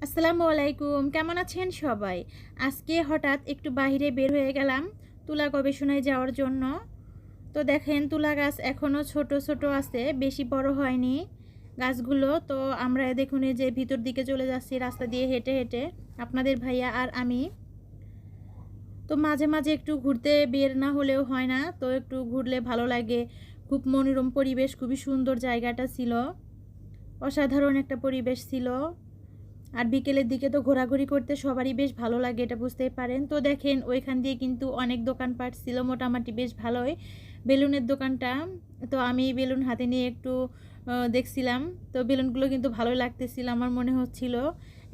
আসসালামু আলাইকুম, কেমন আছেন সবাই? আজকে হঠাৎ একটু বাইরে বের হয়ে গেলাম তুলা গবেষণায় যাওয়ার জন্য। তো দেখেন তুলা গাছ এখনও ছোট ছোট আছে, বেশি বড় হয়নি গাছগুলো। তো আমরা দেখুন এই যে ভিতর দিকে চলে যাচ্ছি রাস্তা দিয়ে হেঁটে হেঁটে, আপনাদের ভাইয়া আর আমি। তো মাঝে মাঝে একটু ঘুরতে বের না হলেও হয় না, তো একটু ঘুরলে ভালো লাগে। খুব মনোরম পরিবেশ, খুবই সুন্দর জায়গাটা ছিল, অসাধারণ একটা পরিবেশ ছিল। আর বিকেলের দিকে তো ঘোরাঘুরি করতে সবারই বেশ ভালো লাগে, এটা বুঝতেই পারেন। তো দেখেন ওইখান দিয়ে কিন্তু অনেক দোকানপাট ছিল, মোটামুটি বেশ ভালোই। বেলুনের দোকানটা, তো আমি বেলুন হাতে নিয়ে একটু দেখছিলাম। তো বেলুনগুলো কিন্তু ভালোই লাগতেছিল, আমার মনে হচ্ছিল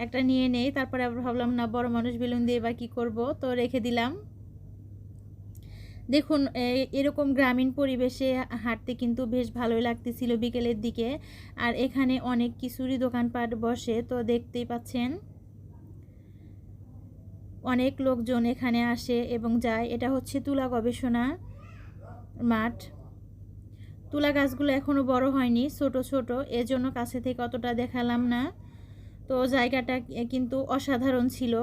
একটা নিয়ে নেই। তারপরে আবার ভাবলাম না, বড় মানুষ বেলুন দিয়ে বা কী করব, তো রেখে দিলাম। দেখুন এরকম গ্রামীণ পরিবেশে হাঁটতে কিন্তু বেশ ভালোই লাগতেছিল বিকেলের দিকে। আর এখানে অনেক কিছুরই দোকানপাট বসে, তো দেখতেই পাচ্ছেন অনেক লোকজন এখানে আসে এবং যায়। এটা হচ্ছে তুলা গবেষণা মাঠ। তুলা গাছগুলো এখনও বড় হয়নি, ছোট ছোট, এজন্য কাছে থেকে অতটা দেখালাম না। তো জায়গাটা কিন্তু অসাধারণ ছিল।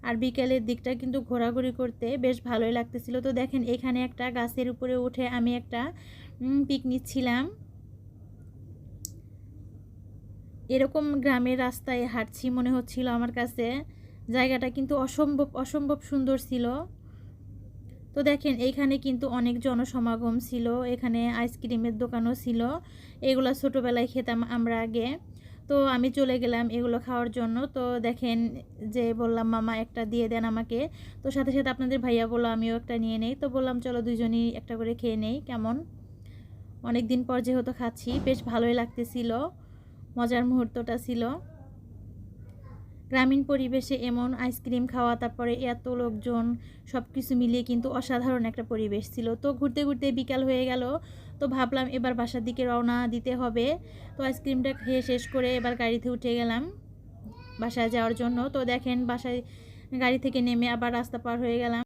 আর বিকেলের দিকটা কিন্তু ঘোরাঘুরি করতে বেশ ভালোই লাগতেছিল। তো দেখেন এখানে একটা গাছের উপরে উঠে আমি একটা পিক নিচ্ছিলাম। এরকম গ্রামের রাস্তায় হাঁটছি মনে হচ্ছিল আমার কাছে। জায়গাটা কিন্তু অসম্ভব অসম্ভব সুন্দর ছিল। তো দেখেন এইখানে কিন্তু অনেক জনসমাগম ছিল, এখানে আইসক্রিমের দোকানও ছিল। এগুলো ছোটোবেলায় খেতাম আমরা আগে। তো আমি চলে গেলাম এগুলো খাওয়ার জন্য। তো দেখেন যে বললাম, মামা একটা দিয়ে দেন আমাকে। তো সাথে সাথে আপনাদের ভাইয়া বললো আমিও একটা নিয়ে নেই। তো বললাম চলো দুজনই একটা করে খেয়ে নেই। কেমন, অনেক দিন পর যেহেতু খাচ্ছি, বেশ ভালোই লাগতেছিল, মজার মুহূর্তটা ছিল। গ্রামীণ পরিবেশে এমন আইসক্রিম খাওয়া, তারপরে এত লোকজন, সব কিছু মিলিয়ে কিন্তু অসাধারণ একটা পরিবেশ ছিল। তো ঘুরতে ঘুরতে বিকাল হয়ে গেল, তো ভাবলাম এবার বাসার দিকে রওনা দিতে হবে। তো আইসক্রিমটা খেয়ে শেষ করে এবার গাড়িতে উঠে গেলাম বাসায় যাওয়ার জন্য। তো দেখেন বাসায় গাড়ি থেকে নেমে আবার রাস্তা পার হয়ে গেলাম।